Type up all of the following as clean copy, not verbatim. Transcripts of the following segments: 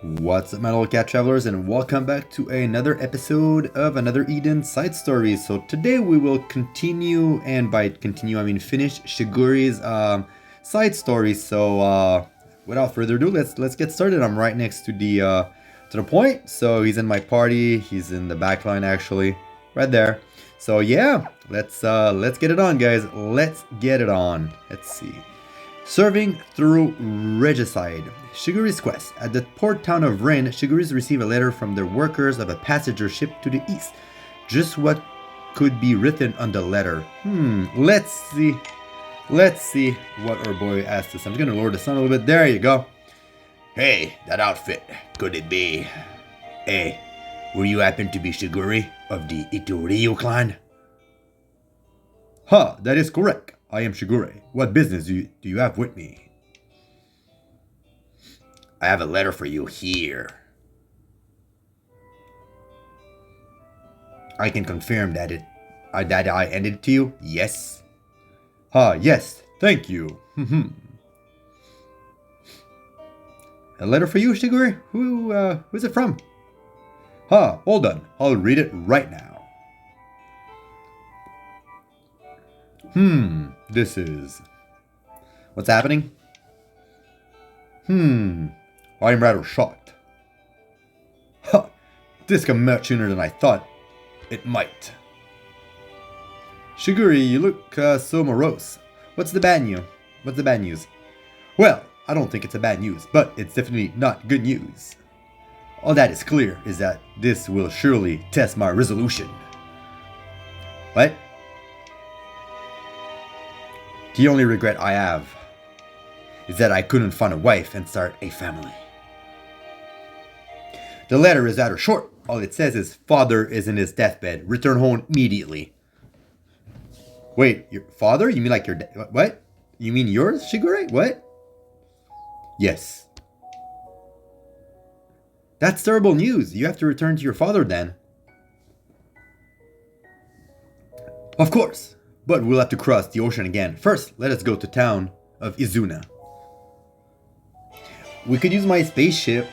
What's up, my little cat travelers, and welcome back to another episode of another Eden side story. So today we will continue, and by continue I mean finish Shigure's side story. So without further ado, let's get started. I'm right next to the point. So he's in my party. He's in the back line actually, right there. So yeah, let's get it on, guys. Let's get it on. Let's see. Serving through regicide. Shigure's quest. At the port town of Rin, Shigure's receive a letter from the workers of a passenger ship to the east. Just what could be written on the letter? Let's see. Let's see what our boy asked us. I'm just gonna lower the sound a little bit. There you go. Hey, that outfit. Could it be? Hey, will you happen to be Shigure of the Itoryu clan? Ha, that is correct. I am Shigure. What business do you have with me? I have a letter for you here. I can confirm that I ended it to you. Yes. Yes. Thank you. A letter for you, Shigure? Who's it from? Hold on. I'll read it right now. This is... What's happening? I'm rather shocked. This come much sooner than I thought it might. Shigure, you look so morose. What's the bad news? What's the bad news? Well, I don't think it's a bad news, but it's definitely not good news. All that is clear is that this will surely test my resolution. What? The only regret I have is that I couldn't find a wife and start a family. The letter is rather short. All it says is, father is in his deathbed. Return home immediately. Wait, your father? You mean like your dad? What? You mean yours, Shigure? What? Yes. That's terrible news. You have to return to your father then. Of course. But we'll have to cross the ocean again. First, let us go to town of Izuna. We could use my spaceship.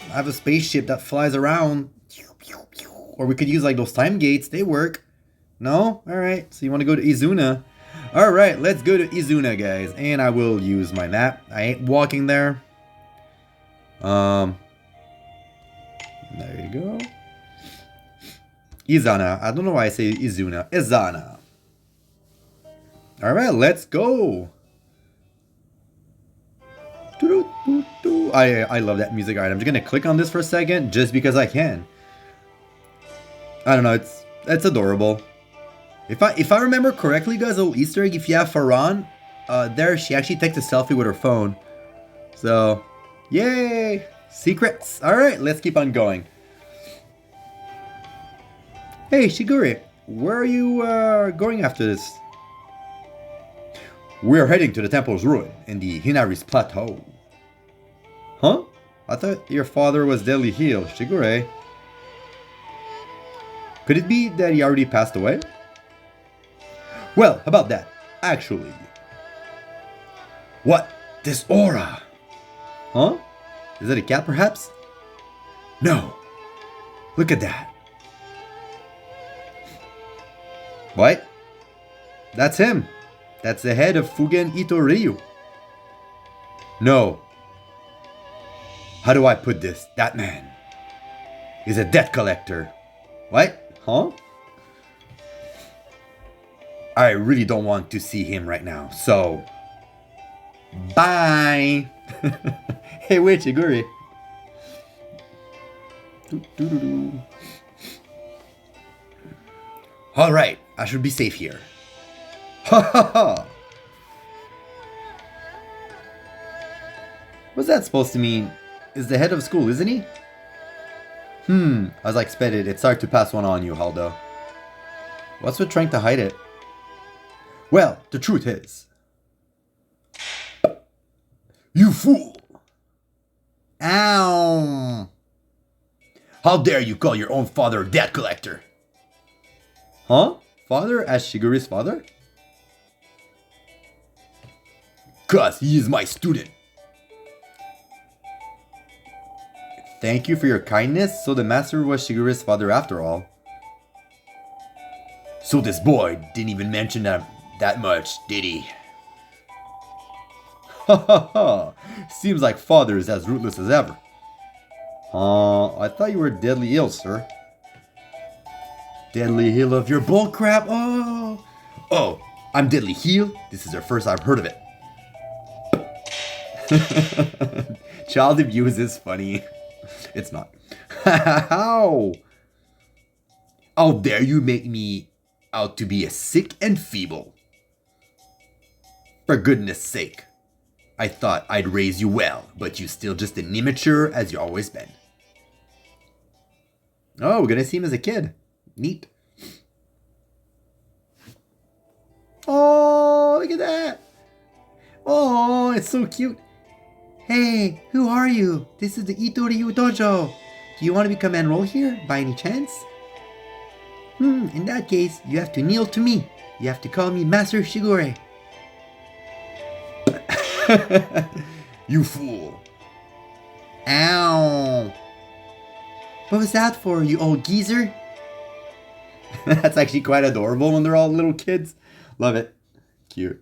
I have a spaceship that flies around. Or we could use like those time gates. They work. No? Alright. So you want to go to Izuna. Alright, let's go to Izuna, guys. And I will use my map. I ain't walking there. There you go. Izana. I don't know why I say Izuna. Izana. Alright, let's go. I love that music. Alright, I'm just gonna click on this for a second just because I can. I don't know, it's adorable. If I remember correctly, guys, a little Easter egg, if you have Faran, there she actually takes a selfie with her phone. So, yay! Secrets! Alright, let's keep on going. Hey, Shigure, where are you going after this? We're heading to the temple's ruin in the Hinari's plateau. Huh? I thought your father was deadly healed, Shigure. Could it be that he already passed away? Well, about that, actually. What? This aura? Huh? Is it a cat, perhaps? No. Look at that. What? That's him. That's the head of Fugen Itoryu. No. How do I put this? That man is a debt collector. What? Huh? I really don't want to see him right now, so... Bye! Hey, wait, Shigure. Alright, I should be safe here. Ha ha ha! What's that supposed to mean? Is the head of school, isn't he? As I expected, it's hard to pass one on you, Haldo. What's with trying to hide it? Well, the truth is... You fool! Ow! How dare you call your own father a debt collector? Huh? Father as Shigure's father? 'Cause he is my student. Thank you for your kindness. So the master was Shigure's father after all. So this boy didn't even mention that much, did he? Ha ha ha. Seems like father is as rootless as ever. I thought you were deadly ill, sir. Deadly ill of your bullcrap? Oh, I'm deadly heel? This is the first I've heard of it. Child abuse is funny. It's not. How? How dare you make me out to be a sick and feeble? For goodness sake. I thought I'd raise you well, but you still just an immature as you always been. Oh, we're gonna see him as a kid. Neat. Oh, look at that. Oh, it's so cute. Hey, who are you? This is the Itoryu Dojo. Do you want to become enrolled here by any chance? In that case, you have to kneel to me. You have to call me Master Shigure. You fool. Ow. What was that for, you old geezer? That's actually quite adorable when they're all little kids. Love it. Cute.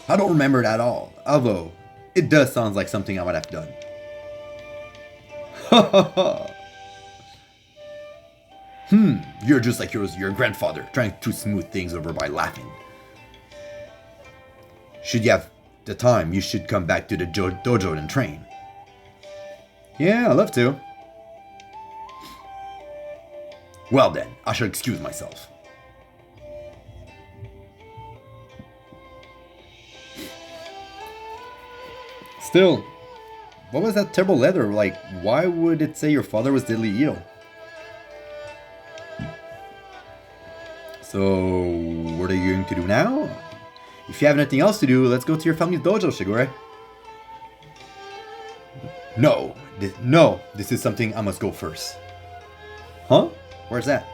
I don't remember it at all. Although, it does sound like something I would have done. You're just like your grandfather, trying to smooth things over by laughing. Should you have the time, you should come back to the dojo and train. Yeah, I'd love to. Well then, I shall excuse myself. Still, what was that terrible letter? Like, why would it say your father was deadly ill? So, what are you going to do now? If you have nothing else to do, let's go to your family's dojo, Shigure. No, this is something I must go first. Huh? Where's that?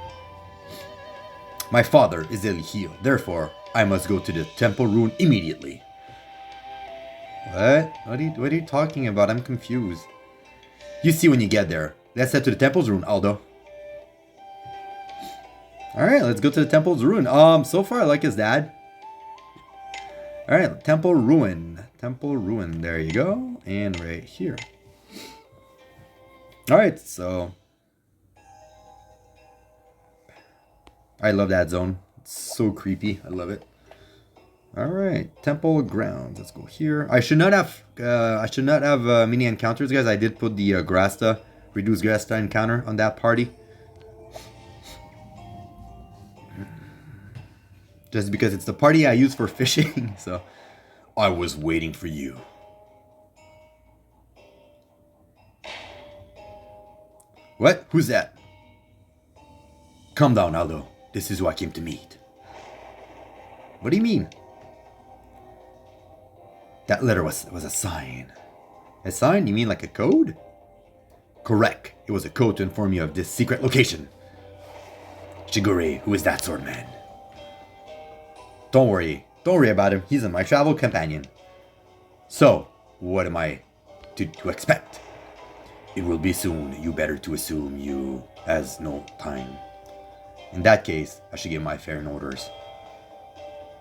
My father is ill healed, therefore I must go to the temple ruin immediately. What? What are you talking about? I'm confused. You see when you get there. Let's head to the temple's ruin, Aldo. Alright, let's go to the temple's ruin. So far I like his dad. Alright, temple ruin. Temple ruin. There you go. And right here. Alright, so I love that zone. It's so creepy. I love it. Alright, temple grounds. Let's go here. I should not have mini encounters, guys. I did put the Grasta, reduced Grasta encounter on that party. Just because it's the party I use for fishing, so. I was waiting for you. What? Who's that? Calm down, Aldo. This is who I came to meet. What do you mean? That letter was a sign. A sign? You mean like a code? Correct. It was a code to inform you of this secret location. Shigure, who is that sword man? Don't worry about him. He's my travel companion. So, what am I to expect? It will be soon. You better to assume you has no time. In that case, I should give my fair orders.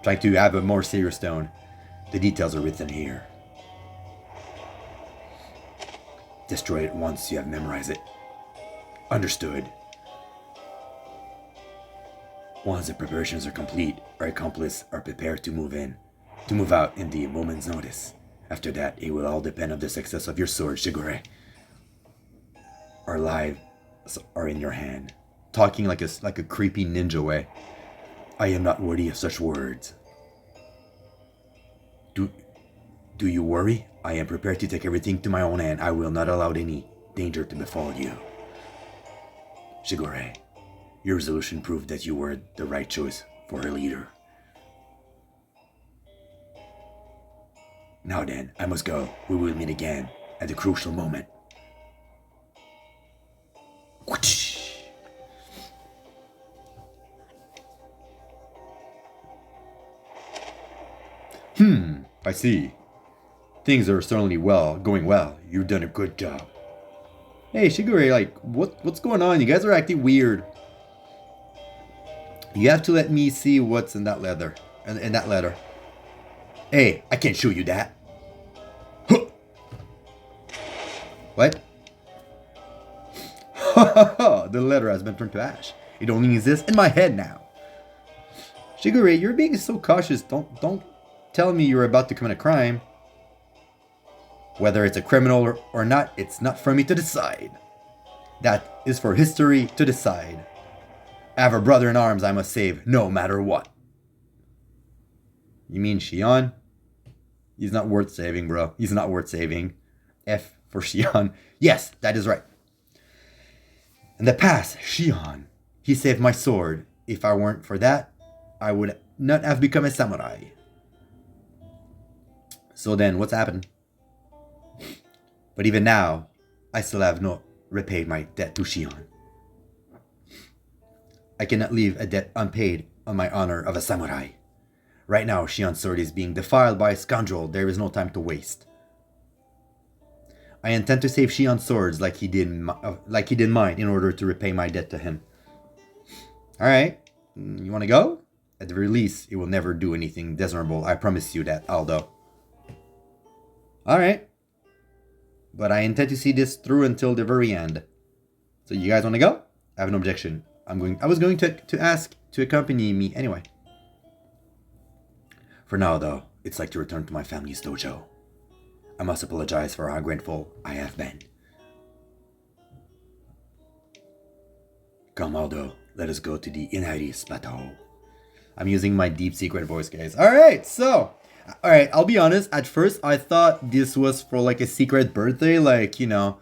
Trying to have a more serious tone. The details are written here. Destroy it once you have memorized it. Understood. Once the preparations are complete, our accomplices are prepared to move out in the moment's notice. After that, it will all depend on the success of your sword, Shigure. Our lives are in your hand. Talking like a creepy ninja way. I am not worthy of such words. Do you worry? I am prepared to take everything to my own hand. I will not allow any danger to befall you. Shigure, your resolution proved that you were the right choice for a leader. Now then, I must go. We will meet again at the crucial moment. I see. Things are certainly going well. You've done a good job. Hey, Shigure, like, what's going on? You guys are acting weird. You have to let me see what's in that letter. In that letter. Hey, I can't show you that. What? The letter has been turned to ash. It only exists in my head now. Shigure, you're being so cautious. Don't tell me you're about to commit a crime. Whether it's a criminal or not, it's not for me to decide. That is for history to decide. I have a brother in arms I must save, no matter what. You mean Shion? He's not worth saving, bro. He's not worth saving. F for Shion. Yes, that is right. In the past, Shion, he saved my sword. If I weren't for that, I would not have become a samurai. So then, what's happened? But even now, I still have not repaid my debt to Shion. I cannot leave a debt unpaid on my honor of a samurai. Right now, Shion's sword is being defiled by a scoundrel. There is no time to waste. I intend to save Shion's swords like he did mine in order to repay my debt to him. Alright, you want to go? At the very least, it will never do anything dishonorable. I promise you that, Aldo. Alright. But I intend to see this through until the very end. So you guys want to go? I have no objection. I was going to ask to accompany me anyway. For now, though, it's like to return to my family's dojo. I must apologize for how ungrateful I have been. Come, Aldo, let us go to the Inari's plateau. I'm using my deep secret voice, guys. Alright, so... Alright, I'll be honest. At first, I thought this was for like a secret birthday. Like, you know,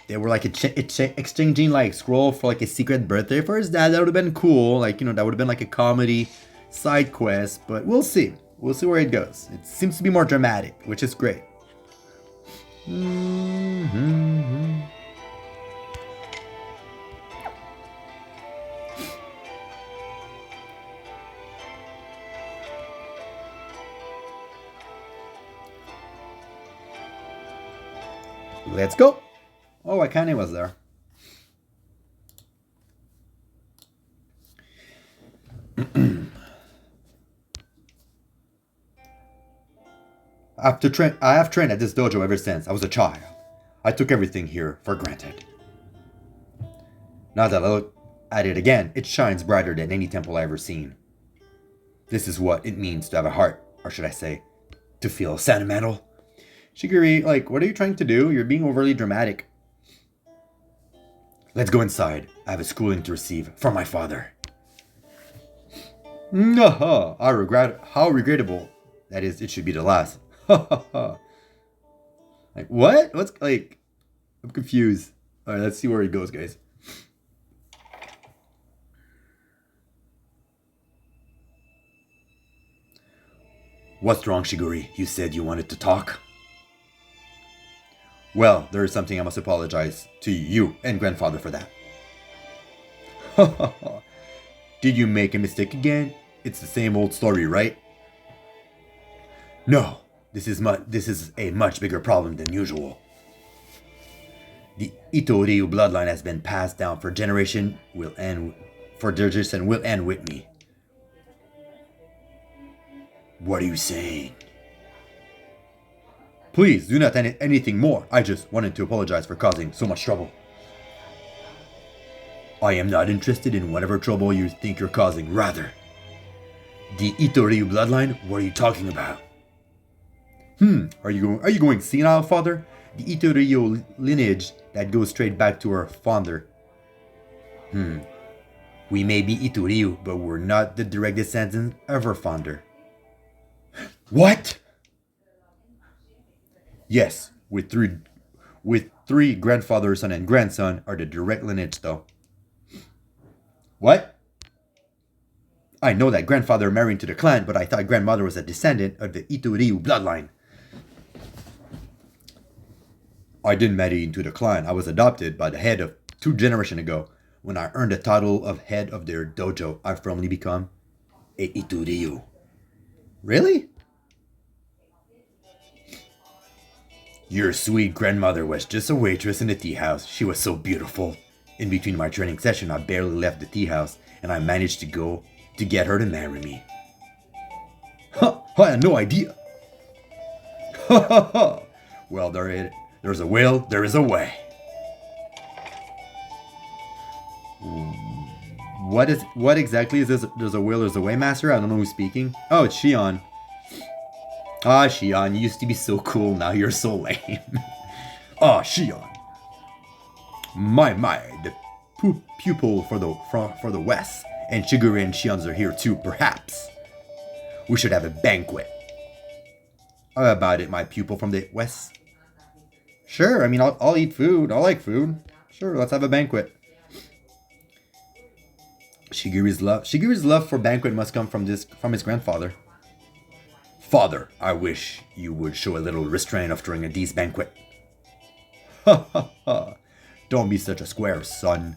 they were like exchanging like scroll for like a secret birthday first. That would have been cool. Like, you know, that would have been like a comedy side quest. But we'll see. We'll see where it goes. It seems to be more dramatic, which is great. Let's go. Oh, Akane was there. I have trained at this dojo ever since I was a child. I took everything here for granted. Now that I look at it again, it shines brighter than any temple I've ever seen. This is what it means to have a heart, or should I say, to feel sentimental. Shigure, like, what are you trying to do? You're being overly dramatic. Let's go inside. I have a schooling to receive from my father. How regrettable. That is, it should be the last. Like, what? What's, like, I'm confused. Alright, let's see where he goes, guys. What's wrong, Shigure? You said you wanted to talk? Well, there is something I must apologize to you and grandfather for that. Did you make a mistake again? It's the same old story, right? No, this is a much bigger problem than usual. The Ito-Ryu bloodline has been passed down for generation will end with me. What are you saying? Please, do not anything more. I just wanted to apologize for causing so much trouble. I am not interested in whatever trouble you think you're causing. Rather, the Ito-Ryu bloodline, what are you talking about? Are you going senile, father? The Ito-Ryu lineage that goes straight back to our founder. We may be Ito-Ryu, but we're not the direct descendants of our founder. What? Yes, with three grandfather, son, and grandson are the direct lineage, though. What? I know that grandfather married into the clan, but I thought grandmother was a descendant of the Ito-Ryu bloodline. I didn't marry into the clan. I was adopted by the head of 2 generations ago. When I earned the title of head of their dojo, I firmly become a Ito-Ryu. Really? Your sweet grandmother was just a waitress in the tea house. She was so beautiful. In between my training session, I barely left the tea house, and I managed to get her to marry me. Huh, I had no idea. Ha ha ha! Well, there's a will, there is a way. What exactly is this? There's a will, there's a way, master? I don't know who's speaking. Oh, it's Shion. Ah, Shion, you used to be so cool, now you're so lame. Ah, Shion. My, the pupil for the West. And Shigure and Shion's are here too, perhaps. We should have a banquet. How about it, my pupil from the West? Sure, I mean, I'll eat food. I like food. Sure, let's have a banquet. Shigure's love for banquet must come from his grandfather. Father, I wish you would show a little restraint during a these banquet. Ha ha ha. Don't be such a square, son.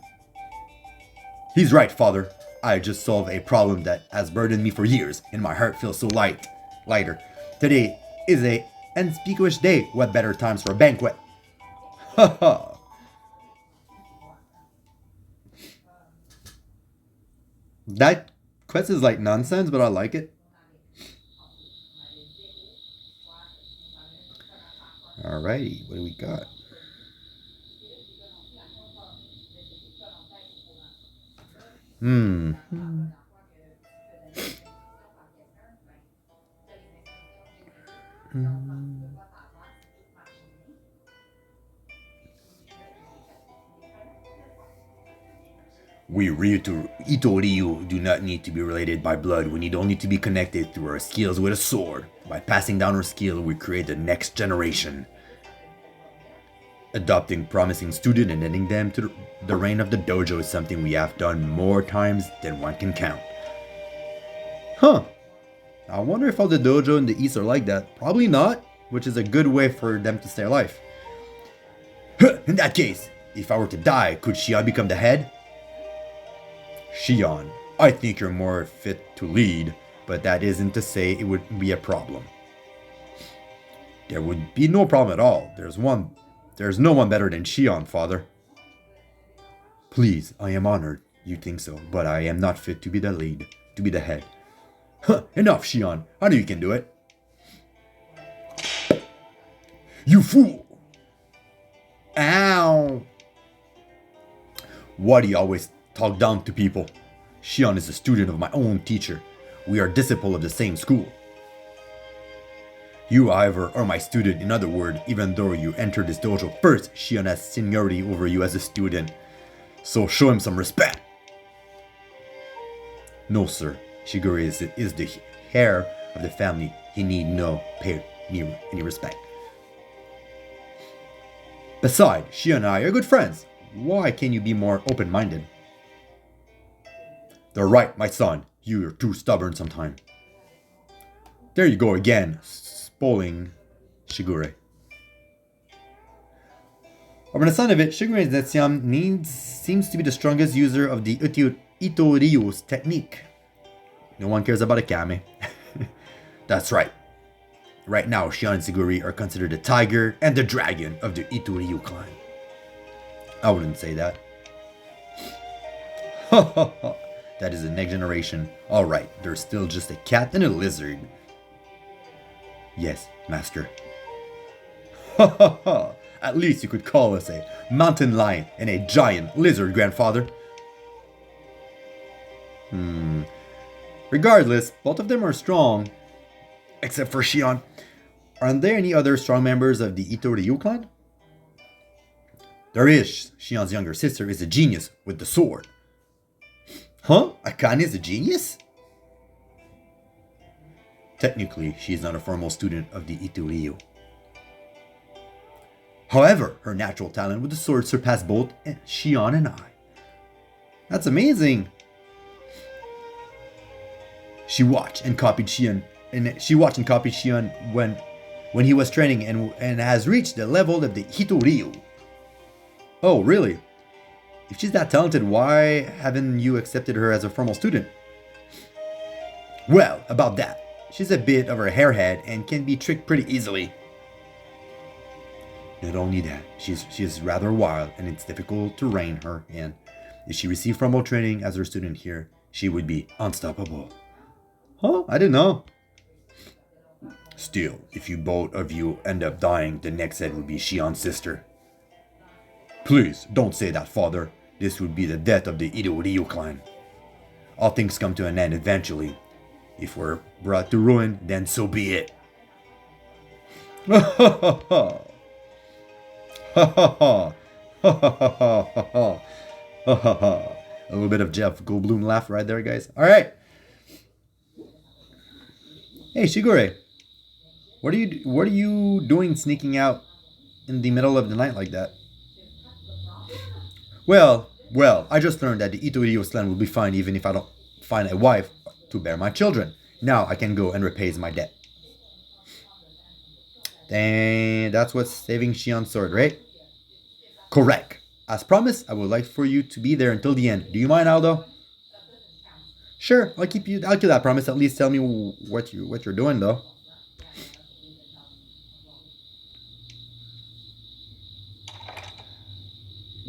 He's right, father. I just solved a problem that has burdened me for years, and my heart feels so lighter. Today is a unspeakable day. What better times for a banquet? Ha ha. That quest is like nonsense, but I like it. Alrighty, what do we got? We Ito-Ryu do not need to be related by blood. We need only to be connected through our skills with a sword. By passing down our skill, we create the next generation. Adopting promising student and ending them to the reign of the dojo is something we have done more times than one can count. Huh. I wonder if all the dojo in the East are like that. Probably not, which is a good way for them to stay alive. In that case, if I were to die, could Shion become the head? Shion, I think you're more fit to lead, but that isn't to say it would be a problem. There would be no problem at all. There's no one better than Shion, father. Please, I am honored. You think so, but I am not fit to be the lead, to be the head. Huh, enough, Shion. I know you can do it. You fool! Ow! Why do you always talk down to people? Shion is a student of my own teacher. We are disciples of the same school. You, however, are my student. In other words, even though you entered this dojo first, Shion has seniority over you as a student. So show him some respect. No, sir. Shigure is the heir of the family. He need no pay any respect. Besides, Shion and I are good friends. Why can't you be more open-minded? They're right, my son. You're too stubborn sometimes. There you go again, spoiling Shigure. Over the sound of it, Shigure Zetsuyan seems to be the strongest user of the Ito-Ryu's technique. No one cares about a Kame. That's right. Right now, Shion and Shigure are considered the tiger and the dragon of the Ito-Ryu clan. I wouldn't say that. Ha ha ha. That is the next generation. Alright, there's still just a cat and a lizard. Yes, master. Ha ha ha. At least you could call us a mountain lion and a giant lizard, grandfather. Regardless, both of them are strong. Except for Shion. Aren't there any other strong members of the Ito-Ryu clan? There is. Shion's younger sister is a genius with the sword. Huh? Akane is a genius? Technically, she is not a formal student of the Ito-Ryu. However, her natural talent with the sword surpassed both Shion and I. That's amazing! She watched and copied Shion when he was training and has reached the level of the Ito-Ryu. Oh, really? If she's that talented, why haven't you accepted her as a formal student? Well, about that. She's a bit of a hairhead and can be tricked pretty easily. Not only that, she's rather wild, and it's difficult to rein her in. If she received formal training as her student here, she would be unstoppable. Huh? I didn't know. Still, if you both of you end up dying, the next head would be Shion's sister. Please, don't say that, father. This would be the death of the Ito clan. All things come to an end eventually. If we're brought to ruin, then so be it. Ha ha ha ha. Ha ha ha. Ha ha ha ha ha. Ha ha ha. A little bit of Jeff Goldblum laugh right there, guys. All right. Hey, Shigure. What are you doing sneaking out in the middle of the night like that? Well, I just learned that the Ito clan will be fine even if I don't find a wife to bear my children. Now I can go and repay my debt. And that's what's saving Shion's sword, right? Correct. As promised, I would like for you to be there until the end. Do you mind, Aldo? Sure, I'll keep that promise. At least tell me what you're doing, though.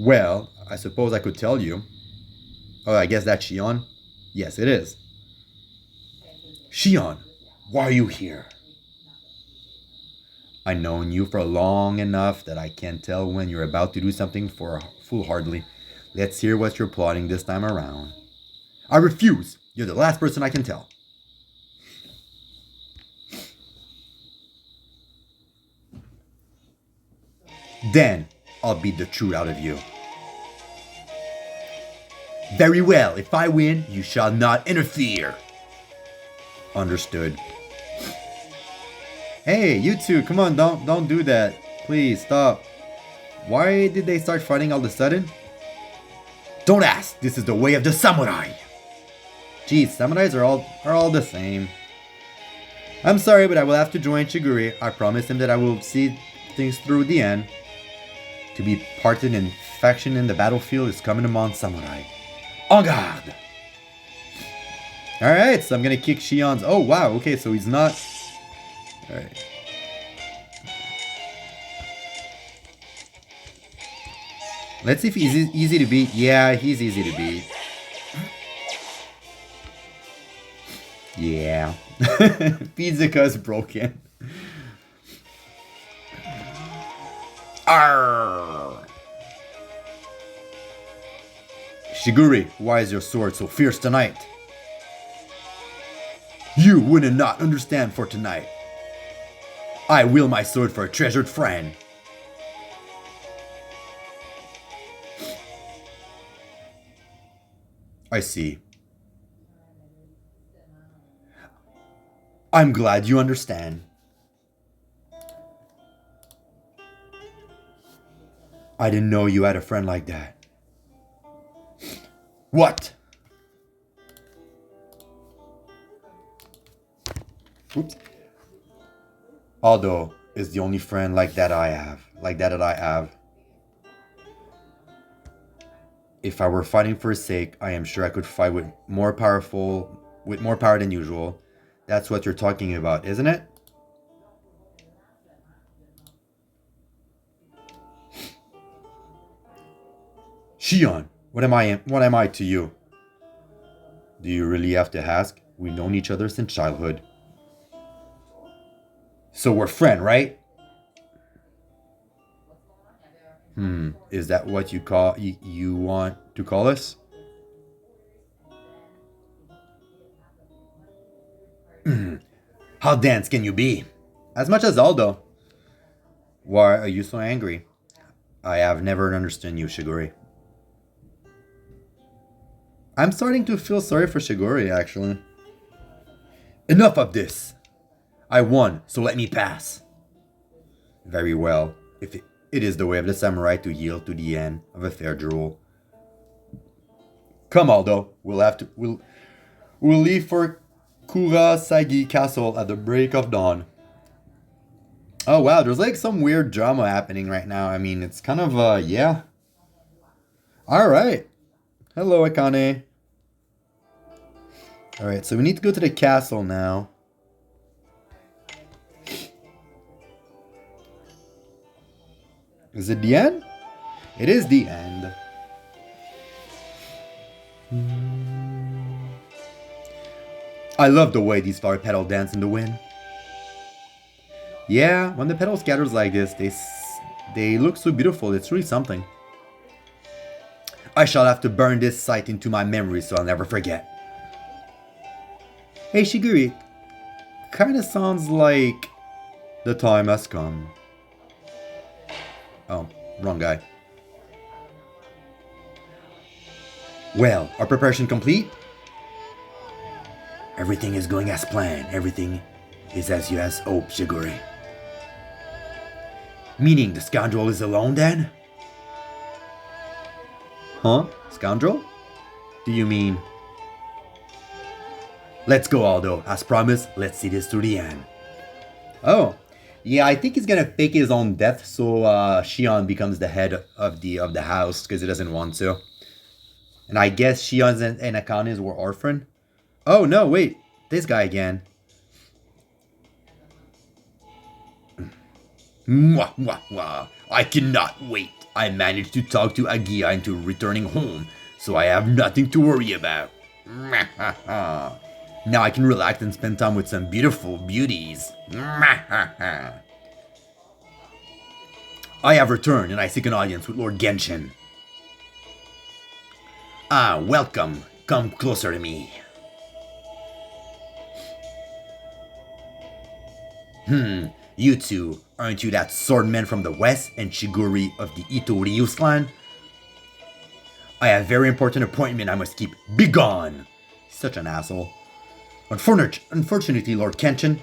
Well, I suppose I could tell you. Oh, I guess that's Shion. Yes, it is. Shion, why are you here? I've known you for long enough that I can tell when you're about to do something foolhardily. Let's hear what you're plotting this time around. I refuse. You're the last person I can tell. Then I'll beat the truth out of you. Very well. If I win, you shall not interfere. Understood. Hey, you two, come on, don't do that. Please, stop. Why did they start fighting all of a sudden? Don't ask. This is the way of the samurai. Geez, samurais are all the same. I'm sorry, but I will have to join Shigure. I promised him that I will see things through the end. To be parted in faction in the battlefield is coming among samurai. En garde! Alright, so I'm gonna kick Shion's. Oh wow, okay, so he's not. Alright. Let's see if he's easy to beat. Yeah, he's easy to beat. Yeah. Pizzica's broken. Arr! Shigure, why is your sword so fierce tonight? You would not understand for tonight. I will my sword for a treasured friend. I see. I'm glad you understand. I didn't know you had a friend like that. What? Oops. Aldo is the only friend like that I have. If I were fighting for his sake, I am sure I could fight with more power than usual. That's what you're talking about, isn't it? Shion, what am I to you? Do you really have to ask? We've known each other since childhood. So we're friends, right? Is that what you want to call us? How dense can you be? As much as Aldo. Why are you so angry? I have never understood you, Shigure. I'm starting to feel sorry for Shigure, actually. Enough of this. I won, so let me pass. Very well. If it is the way of the samurai to yield to the end of a fair duel. Come, Aldo. We'll leave for Kurasagi Castle at the break of dawn. Oh wow, there's like some weird drama happening right now. I mean, it's kind of yeah. Alright. Hello, Akane. Alright, so we need to go to the castle now. Is it the end? It is the end. I love the way these flower petals dance in the wind. Yeah, when the petals scatters like this, they look so beautiful. It's really something. I shall have to burn this sight into my memory so I'll never forget. Hey Shigure, kinda sounds like the time has come. Oh, wrong guy. Well, our preparation complete? Everything is going as planned. Everything is as you has hoped, Shigure. Meaning the scoundrel is alone then? Huh? Scoundrel? Do you mean... Let's go, Aldo. As promised, let's see this through the end. Oh. Yeah, I think he's gonna fake his own death so Shion becomes the head of the house because he doesn't want to. And I guess Shion and Akane's were orphan. Oh no, wait. This guy again. Mwah, mwah, mwah. I cannot wait. I managed to talk to Agia into returning home, so I have nothing to worry about. Now I can relax and spend time with some beautiful beauties. I have returned and I seek an audience with Lord Genshin. Ah, welcome. Come closer to me. You two, aren't you that swordman from the west and Shigure of the Ito clan? I have a very important appointment I must keep. Begone! Such an asshole. Unfortunately, Lord Genshin,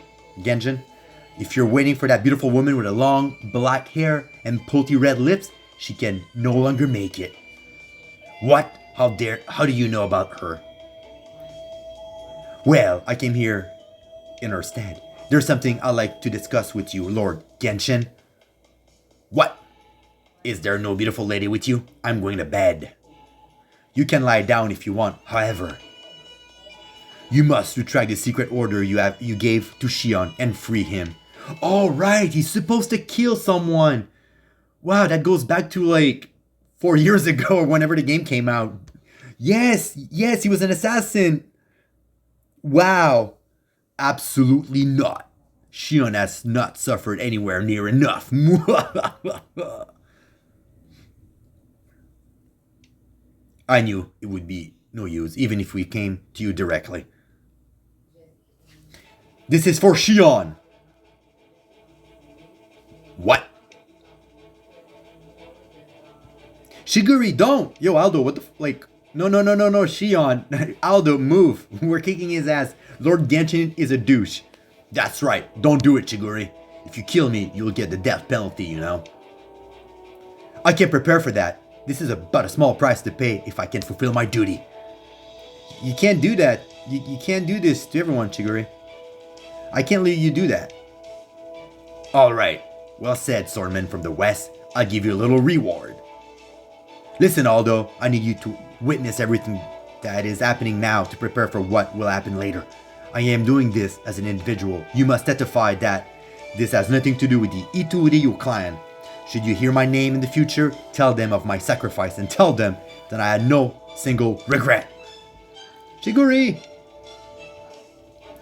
if you're waiting for that beautiful woman with a long black hair and pulty red lips, she can no longer make it. What? How do you know about her? Well, I came here in her stead. There's something I'd like to discuss with you, Lord Genshin. What? Is there no beautiful lady with you? I'm going to bed. You can lie down if you want, however. You must retract the secret order you gave to Shion and free him. All right, he's supposed to kill someone. Wow, that goes back to like 4 years ago or whenever the game came out. Yes, he was an assassin. Wow. Absolutely not. Shion has not suffered anywhere near enough. I knew it would be no use, even if we came to you directly. This is for Shion. What? Shigure, don't! Yo, Aldo, what the like... No, Shion. Aldo, move. We're kicking his ass. Lord Genshin is a douche. That's right. Don't do it, Shigure. If you kill me, you'll get the death penalty, you know. I can't prepare for that. This is but a small price to pay if I can fulfill my duty. You can't do that. You can't do this to everyone, Shigure. I can't let you do that. Alright. Well said, swordman from the west. I'll give you a little reward. Listen, Aldo, I need you to witness everything that is happening now to prepare for what will happen later. I am doing this as an individual. You must testify that this has nothing to do with the Ito clan. Should you hear my name in the future, tell them of my sacrifice and tell them that I had no single regret. Shigure!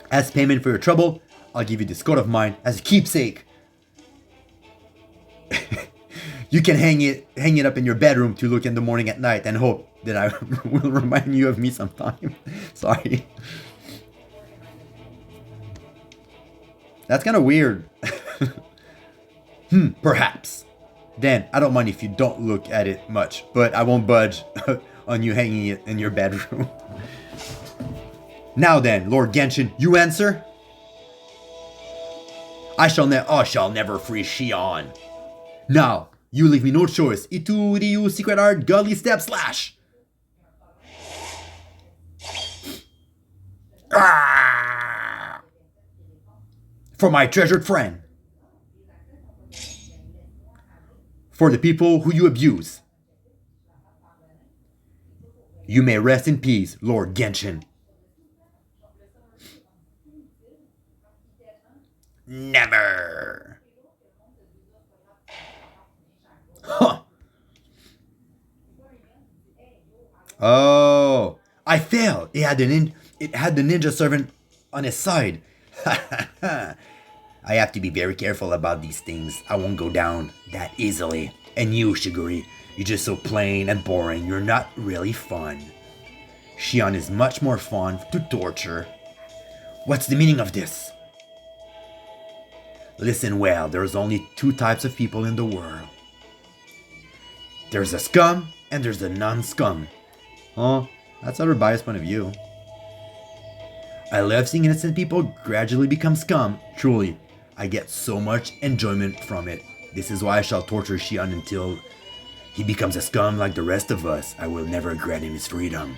As payment for your trouble, I'll give you this coat of mine as a keepsake. You can hang it up in your bedroom to look in the morning at night and hope that I will remind you of me sometime. Sorry. That's kind of weird. Perhaps. Then, I don't mind if you don't look at it much, but I won't budge on you hanging it in your bedroom. Now then, Lord Genshin, you answer? I shall never free Shion. Now, you leave me no choice. Itu Ryu Secret Art Godly Step Slash. For my treasured friend. For the people who you abuse. You may rest in peace, Lord Genshin. Never. Oh, I failed. It had the ninja servant on his side. I have to be very careful about these things. I won't go down that easily. And you, Shigure, you're just so plain and boring. You're not really fun. Shion is much more fun to torture. What's the meaning of this? Listen well, there's only two types of people in the world. There's a scum and there's a non-scum. Oh, that's not a biased point of view. I love seeing innocent people gradually become scum. Truly, I get so much enjoyment from it. This is why I shall torture Shion until he becomes a scum like the rest of us. I will never grant him his freedom.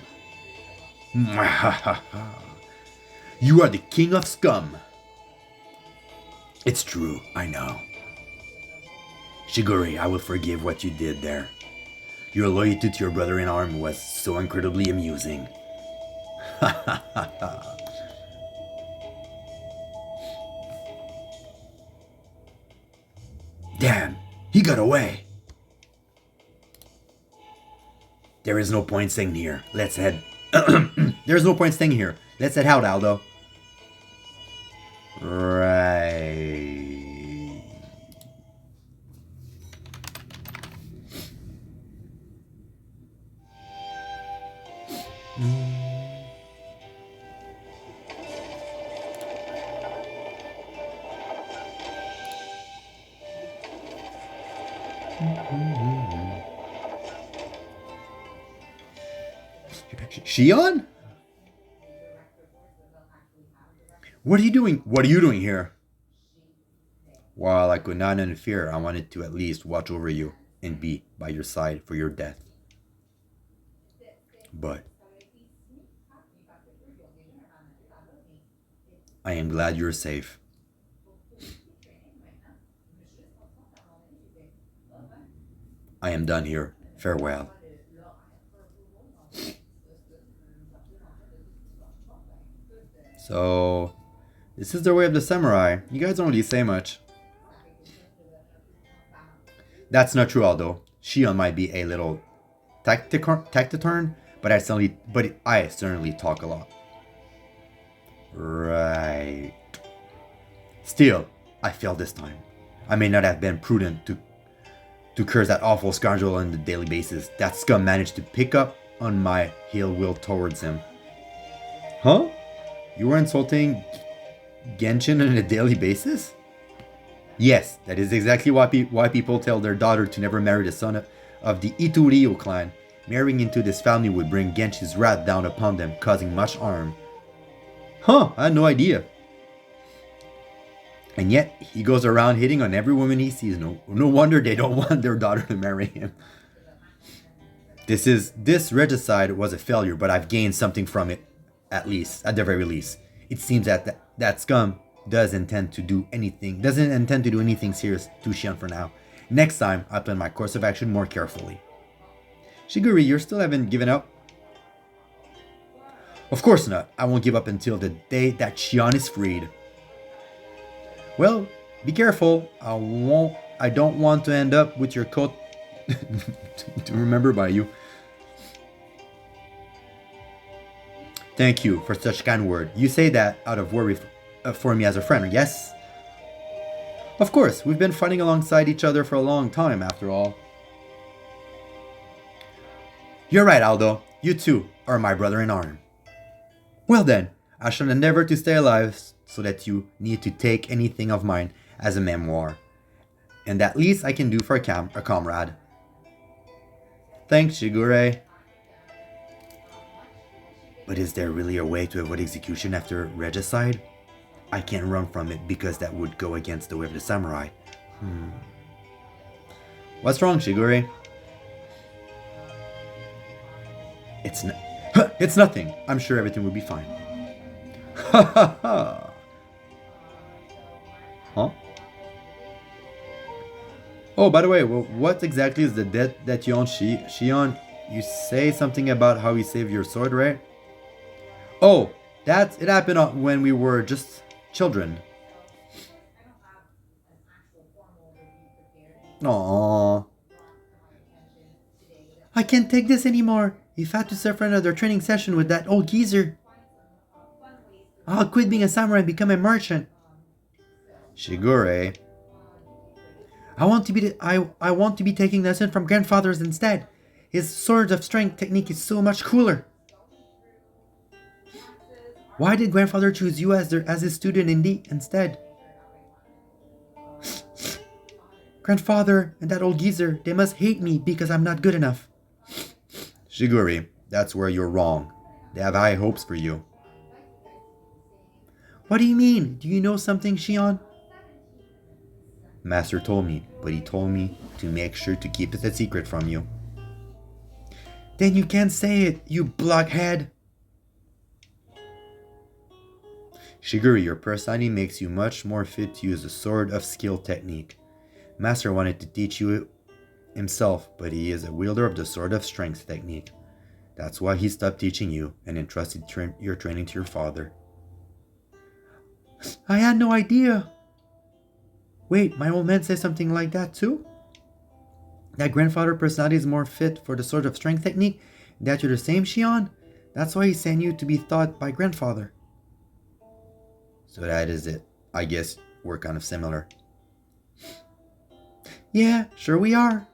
You are the king of scum. It's true, I know. Shigure, I will forgive what you did there. Your loyalty to your brother in arms was so incredibly amusing. Damn, he got away. There is no point staying here. Let's head. There's no point staying here. Let's head out, Aldo. Right. Shion? What are you doing? What are you doing here? While I could not interfere, I wanted to at least watch over you and be by your side for your death. But I am glad you're safe. I am done here. Farewell. So, this is the way of the samurai. You guys don't really say much. That's not true, Aldo. Shion might be a little taciturn, but I certainly talk a lot. Right. Still, I failed this time. I may not have been prudent to curse that awful scoundrel on a daily basis. That scum managed to pick up on my ill will towards him. Huh? You were insulting Genshin on a daily basis? Yes, that is exactly why people tell their daughter to never marry the son of the Iturio clan. Marrying into this family would bring Genshin's wrath down upon them, causing much harm. Huh, I had no idea. And yet, he goes around hitting on every woman he sees. No wonder they don't want their daughter to marry him. This regicide was a failure, but I've gained something from it, at the very least. It seems that scum doesn't intend to do anything serious to Shion for now. Next time, I'll plan my course of action more carefully. Shigure, you still haven't given up? Of course not. I won't give up until the day that Shion is freed. Well, be careful. I don't want to end up with your coat to remember by you. Thank you for such kind word. You say that out of worry for me as a friend, yes? Of course, we've been fighting alongside each other for a long time, after all. You're right, Aldo. You too are my brother in arms. Well then, I shall endeavor to stay alive so that you need to take anything of mine as a memoir. And that least I can do for a comrade. Thanks, Shigure. But is there really a way to avoid execution after regicide? I can't run from it because that would go against the way of the samurai. What's wrong, Shigure? It's nothing. I'm sure everything will be fine. Ha ha ha. Huh? Oh, by the way, what exactly is the debt that you owe Shion? You say something about how he saved your sword, right? Oh, it happened when we were just children. Aww. I can't take this anymore. If I had to suffer another training session with that old geezer, I'll quit being a samurai and become a merchant. Shigure, I want to be taking lessons from grandfathers instead. His swords of strength technique is so much cooler. Why did grandfather choose you as his student instead? Grandfather and that old geezer, they must hate me because I'm not good enough. Shigure, that's where you're wrong. They have high hopes for you. What do you mean? Do you know something, Shion? Master told me, but he told me to make sure to keep it a secret from you. Then you can't say it, you blockhead. Shigure, your personality makes you much more fit to use the sword of skill technique. Master wanted to teach you himself, but he is a wielder of the sword of strength technique. That's why he stopped teaching you and entrusted your training to your father. I had no idea. Wait, my old man says something like that too? That grandfather personality is more fit for the sword of strength technique? That you're the same, Shion? That's why he sent you to be taught by grandfather. So that is it. I guess we're kind of similar. Yeah, sure we are.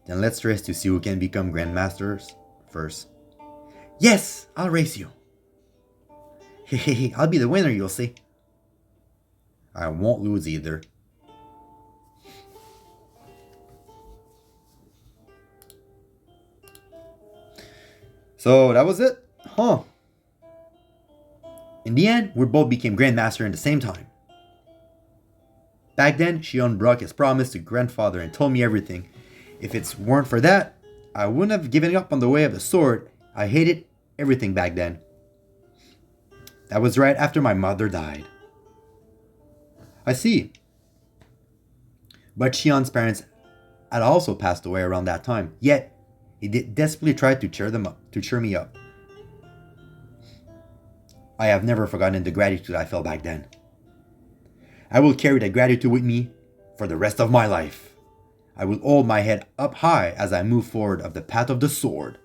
Then let's race to see who can become grandmasters first. Yes, I'll race you. Hehehe, I'll be the winner, you'll see. I won't lose either. So that was it? Huh. In the end, we both became Grandmaster at the same time. Back then, Shion broke his promise to grandfather and told me everything. If it weren't for that, I wouldn't have given up on the way of the sword. I hated everything back then. That was right after my mother died. I see. But Shion's parents had also passed away around that time. Yet, he desperately tried to cheer me up. I have never forgotten the gratitude I felt back then. I will carry that gratitude with me for the rest of my life. I will hold my head up high as I move forward of the path of the sword.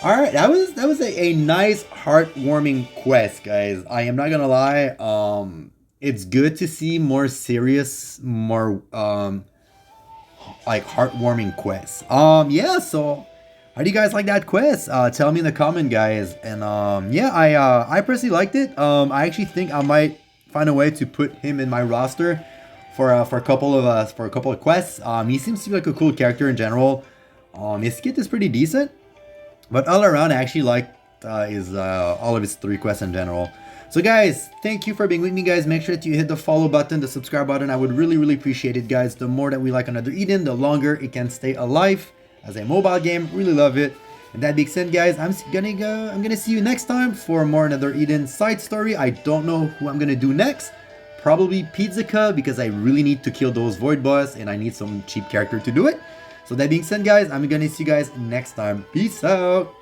Alright, that was a nice, heartwarming quest, guys. I am not gonna lie. It's good to see more serious, more like heartwarming quests. Yeah, so how do you guys like that quest? Tell me in the comment, guys. And yeah, I personally liked it. I actually think I might find a way to put him in my roster for a couple of quests. He seems to be like a cool character in general. His kit is pretty decent, but all around I actually liked all of his 3 quests in general. So guys, thank you for being with me, guys. Make sure that you hit the follow button, the subscribe button. I would really appreciate it, guys. The more that we like Another Eden, the longer it can stay alive as a mobile game. Really love it. And that being said, guys, I'm gonna see you next time for more Another Eden side story. I don't know who I'm gonna do next. Probably Pizzica, because I really need to kill those void boss and I need some cheap character to do it. So that being said, guys, I'm gonna see you guys next time. Peace out.